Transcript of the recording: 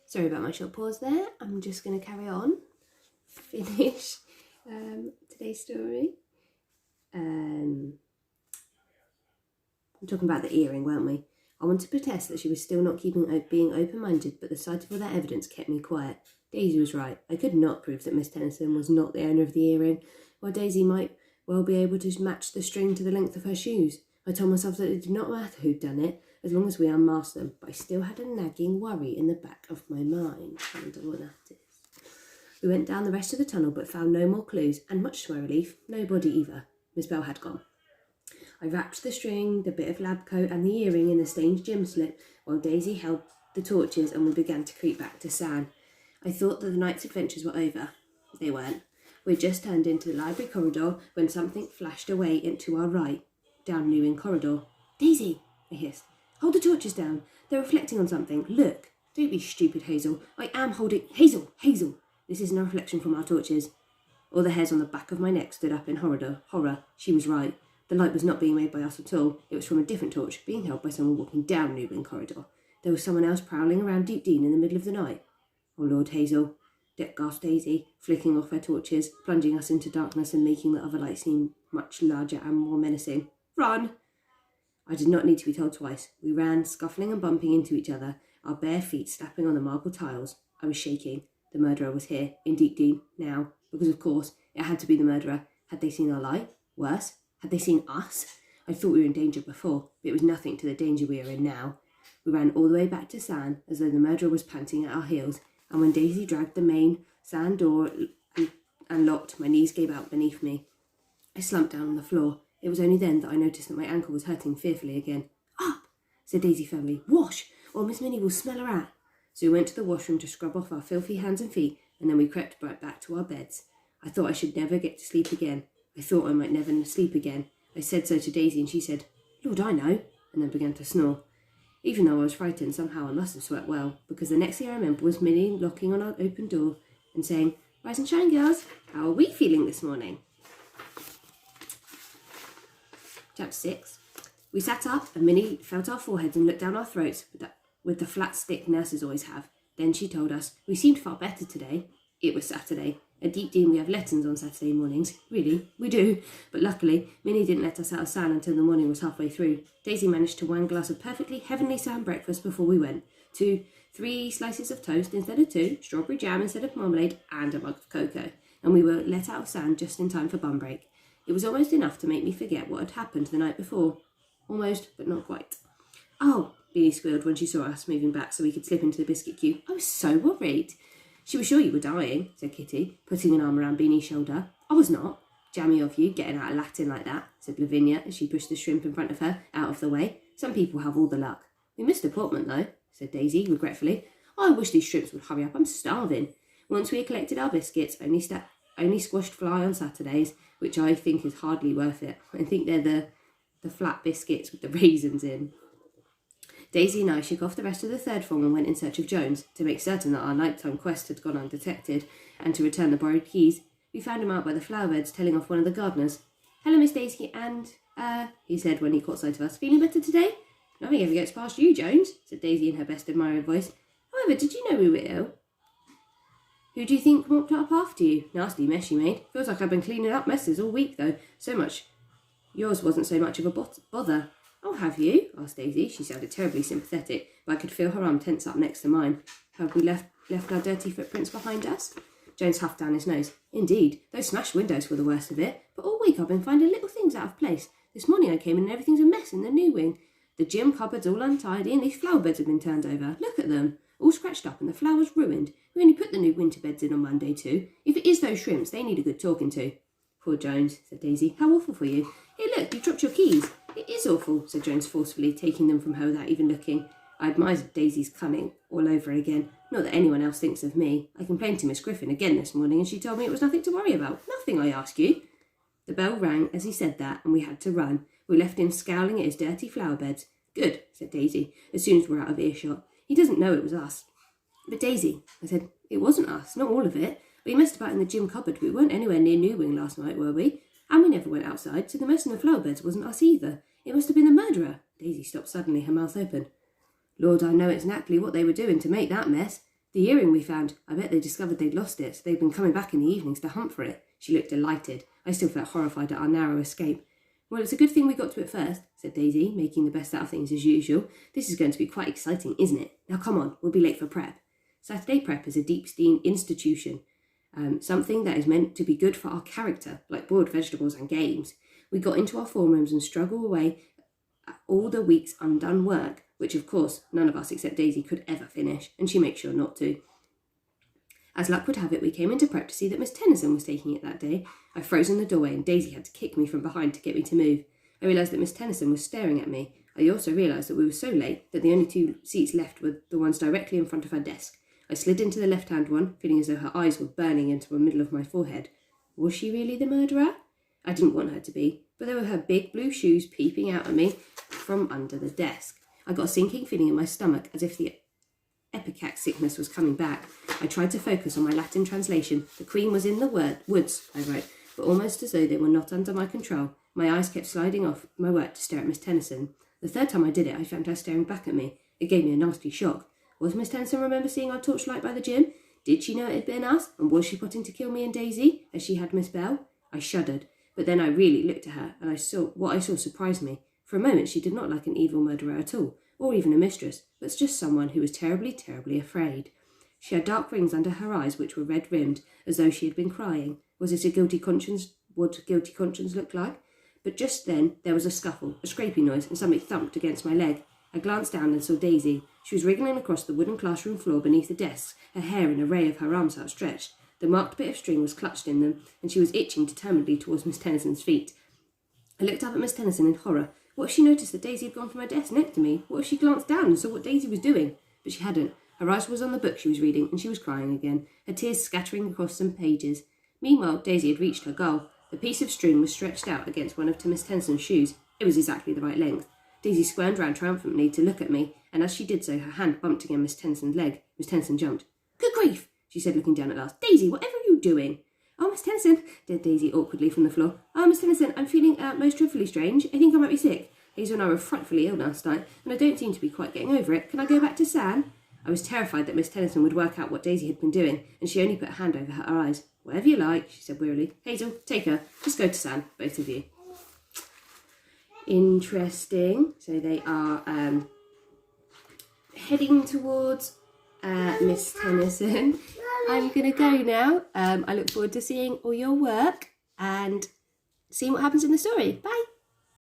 Sorry about my short pause there. I'm just going to carry on, finish today's story. I'm talking about the earring, weren't we? I wanted to protest that she was still not being open-minded, but the sight of all that evidence kept me quiet. Daisy was right. I could not prove that Miss Tennyson was not the owner of the earring, while Daisy might well be able to match the string to the length of her shoes. I told myself that it did not matter who'd done it, as long as we unmasked them, but I still had a nagging worry in the back of my mind. I wonder what that is. We went down the rest of the tunnel, but found no more clues, and much to my relief, no body either. Miss Bell had gone. I wrapped the string, the bit of lab coat, and the earring in the stained gym slip, while Daisy held the torches and we began to creep back to San. I thought that the night's adventures were over. They weren't. We had just turned into the library corridor when something flashed away into our right, down New Inn corridor. Daisy, I hissed. Hold the torches down. They're reflecting on something. Look. Don't be stupid, Hazel. I am holding... Hazel! This isn't a reflection from our torches. All the hairs on the back of my neck stood up in horror. She was right. The light was not being made by us at all. It was from a different torch, being held by someone walking down New Inn corridor. There was someone else prowling around Deep Dean in the middle of the night. Oh, Lord, Hazel, gasped Daisy, flicking off her torches, plunging us into darkness and making the other light seem much larger and more menacing. Run! I did not need to be told twice. We ran, scuffling and bumping into each other, our bare feet slapping on the marble tiles. I was shaking. The murderer was here, in Deep Dean, now, because of course, it had to be the murderer. Had they seen our light? Worse, had they seen us? I thought we were in danger before, but it was nothing to the danger we are in now. We ran all the way back to San, as though the murderer was panting at our heels, and when Daisy dragged the main San door and locked, my knees gave out beneath me. I slumped down on the floor. It was only then that I noticed that my ankle was hurting fearfully again. Up, said Daisy firmly. Wash, or Miss Minnie will smell her out. So we went to the washroom to scrub off our filthy hands and feet, and then we crept right back to our beds. I thought I should never get to sleep again. I thought I might never sleep again. I said so to Daisy, and she said, Lord, I know, and then began to snore. Even though I was frightened, somehow I must have slept well, because the next thing I remember was Minnie knocking on our open door and saying, Rise and shine, girls. How are we feeling this morning? Chapter 6. We sat up, and Minnie felt our foreheads and looked down our throats with the flat stick nurses always have. Then she told us, we seemed far better today. It was Saturday. At Deep Dean we have lessons on Saturday mornings. Really, we do. But luckily, Minnie didn't let us out of San until the morning was halfway through. Daisy managed to wangle us a perfectly heavenly San breakfast before we went. 3 slices of toast instead of 2, strawberry jam instead of marmalade, and a mug of cocoa. And we were let out of San just in time for bum break. It was almost enough to make me forget what had happened the night before. Almost, but not quite. Oh, Beanie squealed when she saw us moving back so we could slip into the biscuit queue. I was so worried. She was sure you were dying, said Kitty, putting an arm around Beanie's shoulder. I was not. Jammy of you, getting out of Latin like that, said Lavinia as she pushed the shrimp in front of her out of the way. Some people have all the luck. We missed a portman, though, said Daisy regretfully. I wish these shrimps would hurry up. I'm starving. Once we had collected our biscuits, only squashed fly on Saturdays, which I think is hardly worth it. I think they're the flat biscuits with the raisins in. Daisy and I shook off the rest of the third form and went in search of Jones, to make certain that our nighttime quest had gone undetected, and to return the borrowed keys. We found him out by the flower beds, telling off one of the gardeners. Hello, Miss Daisy, and, he said when he caught sight of us. Feeling better today? Nothing ever gets past you, Jones, said Daisy in her best admiring voice. However, did you know we were ill? Who do you think mopped up after you? Nasty mess you made. Feels like I've been cleaning up messes all week, though. So much. Yours wasn't so much of a bother. Oh, have you? Asked Daisy. She sounded terribly sympathetic, but I could feel her arm tense up next to mine. Have we left our dirty footprints behind us? Jones huffed down his nose. Indeed, those smashed windows were the worst of it, but all week I've been finding little things out of place. This morning I came in and everything's a mess in the new wing. The gym cupboard's all untidy and these flower beds have been turned over. Look at them. All scratched up and the flowers ruined. We only put the new winter beds in on Monday too. If it is those shrimps, they need a good talking to. Poor Jones, said Daisy. How awful for you. Here, look, you dropped your keys. It is awful, said Jones forcefully, taking them from her without even looking. I admired Daisy's cunning all over again. Not that anyone else thinks of me. I complained to Miss Griffin again this morning and she told me it was nothing to worry about. Nothing, I ask you. The bell rang as he said that and we had to run. We left him scowling at his dirty flower beds. Good, said Daisy, as soon as we were out of earshot. He doesn't know it was us. But Daisy, I said, it wasn't us, not all of it. We messed about in the gym cupboard. We weren't anywhere near New Wing last night, were we? And we never went outside, so the mess in the flower beds wasn't us either. It must have been the murderer. Daisy stopped suddenly, her mouth open. Lord, I know exactly what they were doing to make that mess. The earring we found. I bet they discovered they'd lost it, so they'd been coming back in the evenings to hunt for it. She looked delighted. I still felt horrified at our narrow escape. Well, it's a good thing we got to it first, said Daisy, making the best out of things as usual. This is going to be quite exciting, isn't it? Now come on, we'll be late for prep. Saturday prep is a deep-steam institution, something that is meant to be good for our character, like boiled vegetables and games. We got into our form rooms and struggled away at all the week's undone work, which of course none of us except Daisy could ever finish, and she makes sure not to. As luck would have it, we came into prep to see that Miss Tennyson was taking it that day. I froze in the doorway and Daisy had to kick me from behind to get me to move. I realised that Miss Tennyson was staring at me. I also realised that we were so late that the only 2 seats left were the ones directly in front of her desk. I slid into the left-hand one, feeling as though her eyes were burning into the middle of my forehead. Was she really the murderer? I didn't want her to be, but there were her big blue shoes peeping out at me from under the desk. I got a sinking feeling in my stomach, as if the ipecac sickness was coming back. I tried to focus on my Latin translation. The Queen was in the woods, I wrote, but almost as though they were not under my control. My eyes kept sliding off my work to stare at Miss Tennyson. The third time I did it, I found her staring back at me. It gave me a nasty shock. Was Miss Tennyson remember seeing our torchlight by the gym? Did she know it had been us? And was she plotting to kill me and Daisy, as she had Miss Bell? I shuddered, but then I really looked at her, and what I saw surprised me. For a moment she did not like an evil murderer at all, or even a mistress, but just someone who was terribly, terribly afraid. She had dark rings under her eyes which were red-rimmed, as though she had been crying. Was it a guilty conscience? What a guilty conscience looked like? But just then there was a scuffle, a scraping noise, and something thumped against my leg. I glanced down and saw Daisy. She was wriggling across the wooden classroom floor beneath the desks, her hair in a ray of her arms outstretched. The marked bit of string was clutched in them, and she was itching determinedly towards Miss Tennyson's feet. I looked up at Miss Tennyson in horror. What if she noticed that Daisy had gone from her desk next to me? What if she glanced down and saw what Daisy was doing? But she hadn't. Her eyes was on the book she was reading, and she was crying again, her tears scattering across some pages. Meanwhile, Daisy had reached her goal. The piece of string was stretched out against one of Miss Tennyson's shoes. It was exactly the right length. Daisy squirmed round triumphantly to look at me, and as she did so, her hand bumped against Miss Tennyson's leg. Miss Tennyson jumped. "Good grief!" she said, looking down at last. "Daisy, whatever are you doing?" "Oh, Miss Tennyson," said Daisy awkwardly from the floor. "Oh, Miss Tennyson, I'm feeling most dreadfully strange. I think I might be sick. Hazel and I were frightfully ill last night, and I don't seem to be quite getting over it. Can I go back to San?" I was terrified that Miss Tennyson would work out what Daisy had been doing, and she only put a hand over her eyes. "Whatever you like," she said wearily. "Hazel, take her. Just go to San, both of you." Interesting. So they are heading towards Miss Tennyson. I'm going to go now. I look forward to seeing all your work and seeing what happens in the story. Bye.